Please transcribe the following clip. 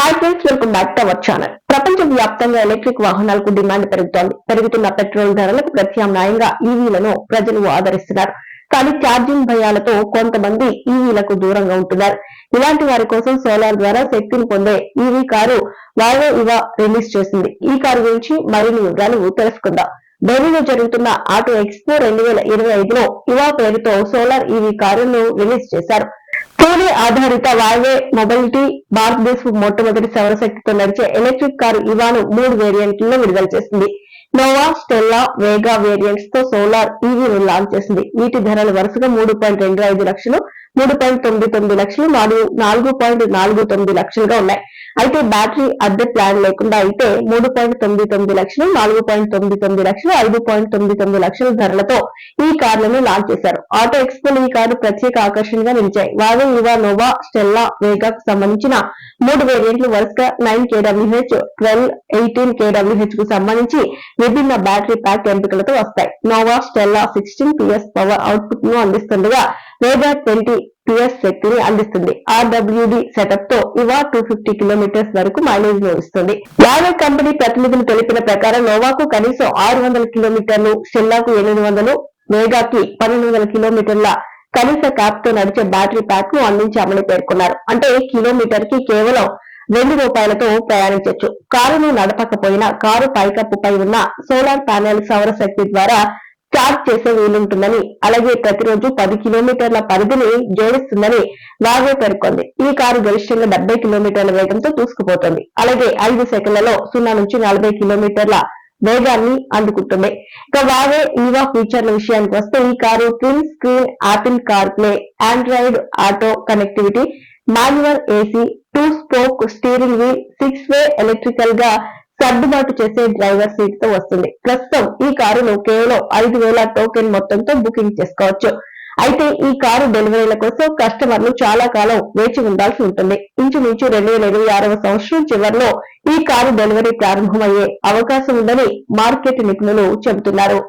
Hi friends, welcome back to our channel. ప్రపంచ వ్యాప్తంగా electric వాహనాలకు డిమాండ్ పెరుగుతోంది. పెరుగుతున్న పెట్రోల్ ధరలకు ప్రత్యామ్నాయంగా ఈవీలను ప్రజలు ఆదరిస్తున్నారు. కానీ ఛార్జింగ్ భయాలతో కొంతమంది ఈవీలకు దూరంగా ఉంటున్నారు. ఇలాంటి వారి కోసం సోలార్ ద్వారా శక్తిని పొందే ఈవీ కారు వాల్వో ఇవా రిలీజ్ చేసింది. ఈ కారు గురించి మరిన్ని వివరాలు తెలుసుకుందాం. ఢిల్లీలో జరుగుతున్న ఆటో ఎక్స్పో 2025లో ఇవా పేరుతో సోలార్ ఈవీ కారును రిలీజ్ చేశారు. పూణే ఆధారిత వాల్వే మొబిలిటీ భారతదేశపు మొట్టమొదటి సౌరశక్తితో నడిచే ఎలక్ట్రిక్ కారు ఇవాను 3 వేరియంట్లలో విడుదల చేసింది. నోవా, స్టెల్లా, వేగా వేరియంట్స్ తో సోలార్ ఈవీను లాంచ్ చేసింది. వీటి ధరలు వరుసగా 3.25 లక్షలు, 3.99 లక్షలు మరియు 4.49 లక్షలుగా ఉన్నాయి. అయితే బ్యాటరీ అద్దె ప్లాన్ లేకుండా అయితే 3.99 లక్షలు, 4.99 లక్షలు, 5.99 లక్షల ధరలతో ఈ కార్లను లాంచ్ చేశారు. ఆటో ఎక్స్పోలో ఈ కారు ప్రత్యేక ఆకర్షణగా నిలిచాయి. వాల్వో ఇవా, నోవా, స్టెల్లా, వేగాకు సంబంధించిన 3 వేరియంట్లు వరుసగా 9 kWh, 12, 18 kWh కు సంబంధించి విభిన్న బ్యాటరీ ప్యాక్ ఎంపికలతో వస్తాయి. Nova, Stella 16 PS power output ను అందిస్తుండగా వేగా 20 PS శక్తిని అందిస్తుంది. RWD సెటప్ తో ఇవా 250 కిలోమీటర్స్ వరకు మైలేజ్ ను ఇస్తుంది. వాల్వో కంపెనీ ప్రతినిధులు తెలిపిన ప్రకారం నోవాకు కనీసం 600 కిలోమీటర్లు, స్టెల్లాకు 800, వేగాకి 1200 కిలోమీటర్ల కనీస క్యాప్ తో నడిచే బ్యాటరీ ప్యాక్ ను అందించామని పేర్కొన్నారు. అంటే కిలోమీటర్ కి కేవలం ₹2 ప్రయాణించవచ్చు. కారును నడపకపోయినా కారు పైకప్పుపై ఉన్న సోలార్ ప్యానెల్ సౌరశక్తి ద్వారా చార్జ్ చేసే వీలుంటుందని, అలాగే ప్రతిరోజు 10 కిలోమీటర్ల పరిధిని జోడిస్తుందని వాల్వో పేర్కొంది. ఈ కారు గరిష్టంగా 70 కిలోమీటర్ల వేగంతో దూసుకుపోతుంది. అలాగే 5 సెకన్లలో 0 నుంచి 40 కిలోమీటర్ల వేగాన్ని అందుకుంటుంది. ఇక వాల్వో ఇవా ఫీచర్ల విషయానికి వస్తే ఈ car twin screen Apple CarPlay, Android auto connectivity, manual AC, 2 spoke steering wheel, 6 way electrical గా సర్దుబాటు చేసే డ్రైవర్ సీట్ తో వస్తుంది. ప్రస్తుతం ఈ కారును కేవలం 5,000 టోకెన్ మొత్తంతో బుకింగ్ చేసుకోవచ్చు. అయితే ఈ కారు డెలివరీల కోసం కస్టమర్లు చాలా కాలం వేచి ఉండాల్సి ఉంటుంది. ఇంచుమించు 2026వ సంవత్సరం చివరిలో ఈ కారు డెలివరీ ప్రారంభమయ్యే అవకాశం ఉందని మార్కెట్ నిపుణులు చెబుతున్నారు.